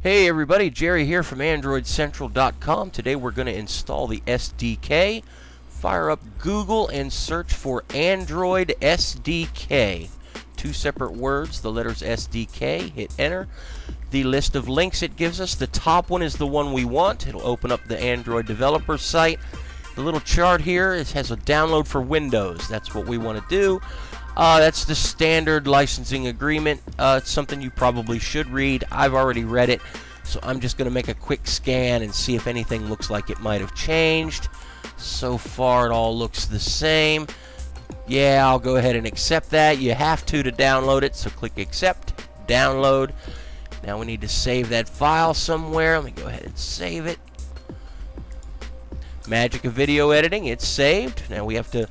Hey everybody, Jerry here from AndroidCentral.com. Today we're going to install the SDK. Fire up Google and search for Android SDK. Two separate words, the letters SDK. Hit enter. The list of links it gives us, the top one is the one we want. It'll open up the Android developer site. The little chart here has a download for Windows. That's what we want to do. That's the standard licensing agreement. It's something you probably should read. I've already read it, so I'm just going to make a quick scan and see if anything looks like it might have changed. So far, it all looks the same. Yeah, I'll go ahead and accept that. You have to download it, so click accept, download. Now we need to save that file somewhere. Let me go ahead and save it. Magic of video editing, it's saved. Now we have to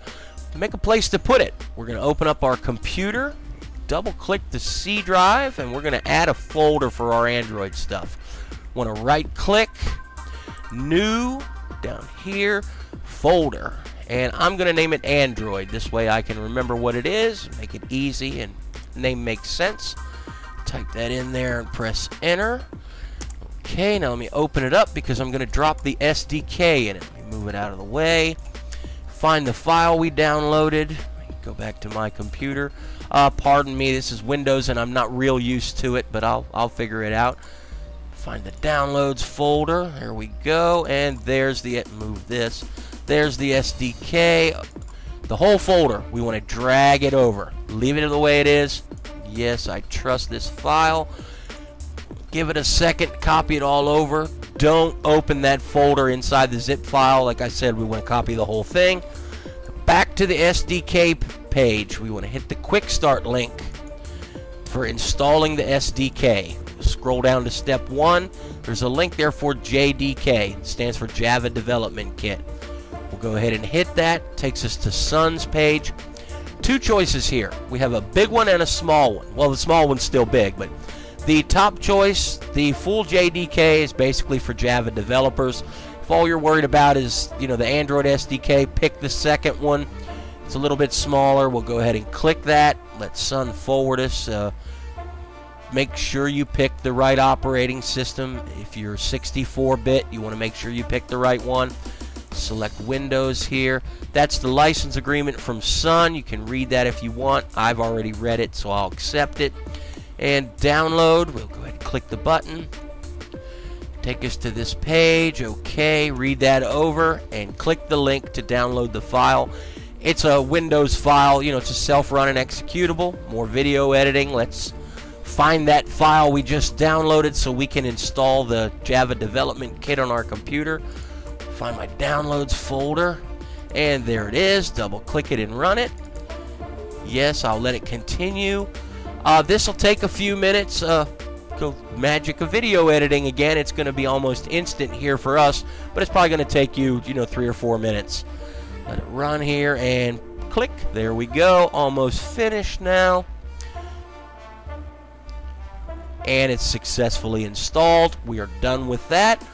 make a place to put it. We're going to open up our computer, double click the C drive, and we're going to add a folder for our Android stuff. Want to right click, new, down here, folder, and I'm going to name it Android. This way I can remember what it is, make it easy, and name makes sense. Type that in there and press enter. Okay, now let me open it up because I'm going to drop the SDK in it. Let me move it out of the way. Find the file we downloaded. Go back to my computer. Pardon me, this is Windows and I'm not real used to it, but I'll figure it out. Find the downloads folder. There we go, and there's the move this. There's the SDK. The whole folder. We want to drag it over. Leave it the way it is. Yes, I trust this file. Give it a second. Copy it all over. Don't open that folder inside the zip file. Like I said, we want to copy the whole thing. Back to the SDK page. We want to hit the quick start link for installing the SDK. Scroll down to step 1. There's a link there for JDK. It stands for Java Development Kit. We'll go ahead and hit that. Takes us to Son's page. Two choices here. We have a big one and a small one. Well, the small one's still big, but the top choice, the full JDK, is basically for Java developers. If all you're worried about is, the Android SDK, pick the second one. It's a little bit smaller. We'll go ahead and click that. Let Sun forward us. Make sure you pick the right operating system. If you're 64-bit, you want to make sure you pick the right one. Select Windows here. That's the license agreement from Sun. You can read that if you want. I've already read it, so I'll accept it. And download, we'll go ahead and click the button. Take us to this page. Okay, read that over and click the link to download the file. It's a Windows file, it's a self-running executable. More video editing. Let's find that file we just downloaded so we can install the Java Development Kit on our computer. Find my downloads folder, and there it is. Double click it and run it. Yes, I'll let it continue. This will take a few minutes. Go magic of video editing again. It's going to be almost instant here for us, but it's probably going to take you, 3 or 4 minutes. Let it run here and click. There we go. Almost finished now. And it's successfully installed. We are done with that.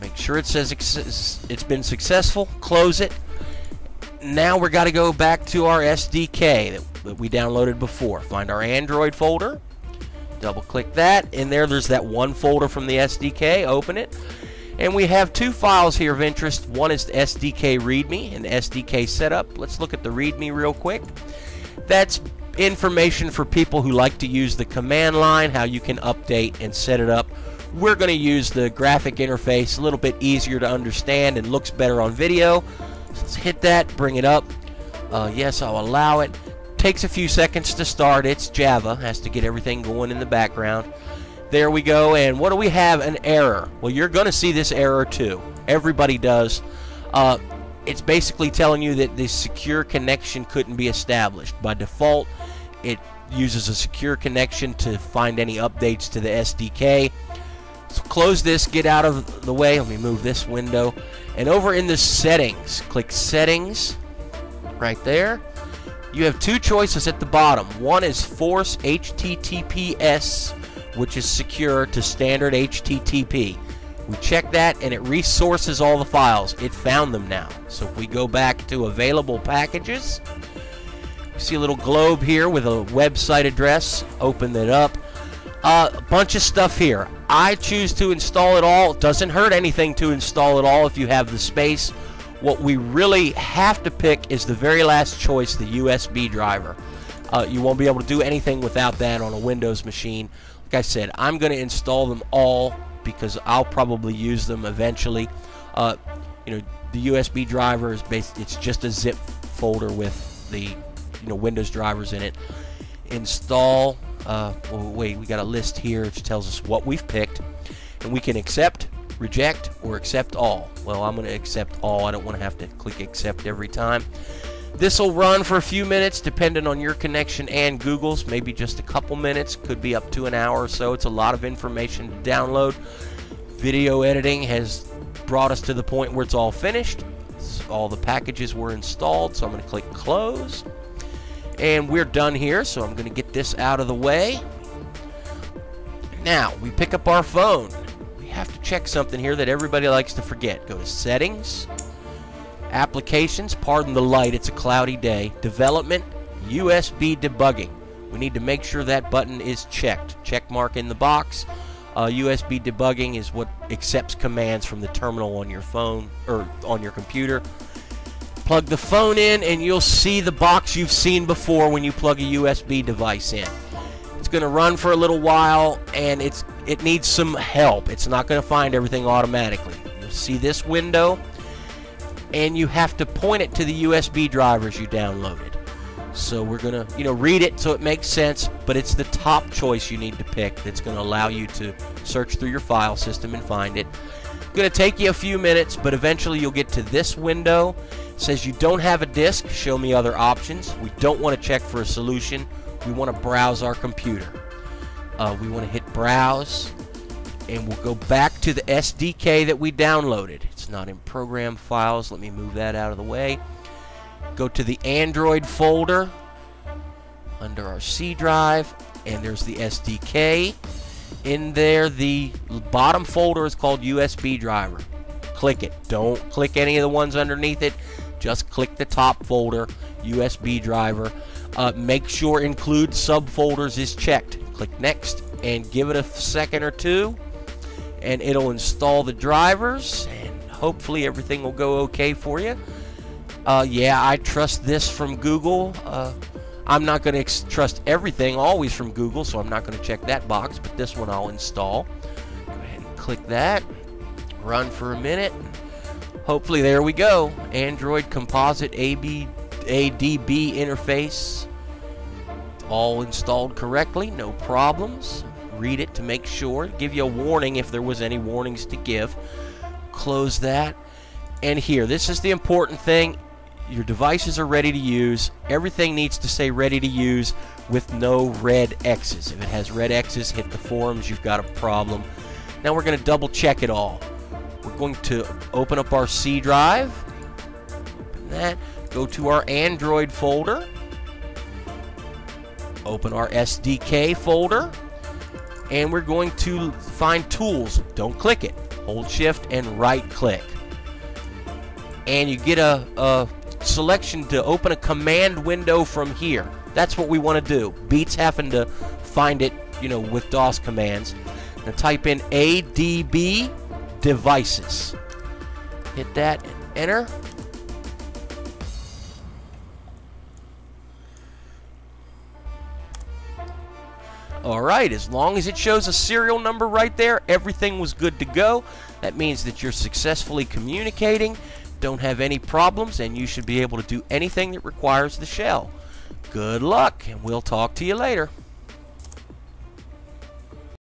Make sure it says it's been successful. Close it. Now we're got to go back to our SDK that we downloaded before. Find our Android folder. Double click that. In there's that one folder from the SDK. Open it. And we have two files here of interest. One is the SDK README and the SDK setup. Let's look at the README real quick. That's information for people who like to use the command line, how you can update and set it up. We're going to use the graphic interface, a little bit easier to understand and looks better on video. So let's hit that, bring it up. Yes, I'll allow it. Takes a few seconds to start. It's Java, has to get everything going in the background. There we go, and what do we have? An error. Well, you're going to see this error too. Everybody does. It's basically telling you that the secure connection couldn't be established. By default, it uses a secure connection to find any updates to the SDK. So close this, get out of the way. Let me move this window. And over in the settings, click settings right there. You have two choices at the bottom. One is force HTTPS, which is secure to standard HTTP. We check that and it resources all the files. It found them now. So if we go back to available packages, you see a little globe here with a website address. Open it up. A bunch of stuff here. I choose to install it all. It doesn't hurt anything to install it all if you have the space. What we really have to pick is the very last choice, the USB driver. You won't be able to do anything without that on a Windows machine. Like I said, I'm going to install them all because I'll probably use them eventually. You know, the USB driver is it's just a zip folder with the Windows drivers in it. Install. Well, wait, we got a list here which tells us what we've picked, and we can accept, reject, or accept all. Well, I'm going to accept all. I don't want to have to click accept every time. This will run for a few minutes depending on your connection and Google's, maybe just a couple minutes, could be up to an hour or so. It's a lot of information to download. Video editing has brought us to the point where it's all finished. All the packages were installed, so I'm going to click close. And we're done here, so I'm going to get this out of the way. Now, we pick up our phone. We have to check something here that everybody likes to forget. Go to Settings, Applications, pardon the light, it's a cloudy day, Development, USB Debugging. We need to make sure that button is checked. Check mark in the box. USB Debugging is what accepts commands from the terminal on your phone or on your computer. Plug the phone in and you'll see the box you've seen before when you plug a USB device in. It's going to run for a little while and it needs some help. It's not going to find everything automatically. You'll see this window and you have to point it to the USB drivers you downloaded. So we're going to, read it so it makes sense, but it's the top choice you need to pick that's going to allow you to search through your file system and find it. It's going to take you a few minutes, but eventually you'll get to this window. It says you don't have a disk, show me other options. We don't want to check for a solution. We want to browse our computer. We want to hit browse, and we'll go back to the SDK that we downloaded. It's not in program files. Let me move that out of the way. Go to the Android folder under our C drive, and there's the SDK. In there, the bottom folder is called USB driver. Click it. Don't click any of the ones underneath it. Just click the top folder, USB driver. Make sure include subfolders is checked. Click next and give it a second or two, and it'll install the drivers, and hopefully everything will go okay for you. Yeah, I trust this from Google. I'm not going to trust everything always from Google, so I'm not going to check that box, but this one I'll install. Go ahead and click that. Run for a minute. Hopefully, there we go. Android Composite ADB interface. All installed correctly, no problems. Read it to make sure. Give you a warning if there was any warnings to give. Close that. And here, this is the important thing. Your devices are ready to use. Everything needs to say ready to use with no red X's. If it has red X's, hit the forums, you've got a problem. Now we're going to double check it all. We're going to open up our C drive. Open that. Go to our Android folder. Open our SDK folder. And we're going to find Tools. Don't click it. Hold Shift and right click. And you get a selection to open a command window from here. That's what we want to do. Beats having to find it, with DOS commands. Now type in ADB devices. Hit that and enter. Alright, as long as it shows a serial number right there, everything was good to go. That means that you're successfully communicating, don't have any problems, and you should be able to do anything that requires the shell. Good luck, and we'll talk to you later.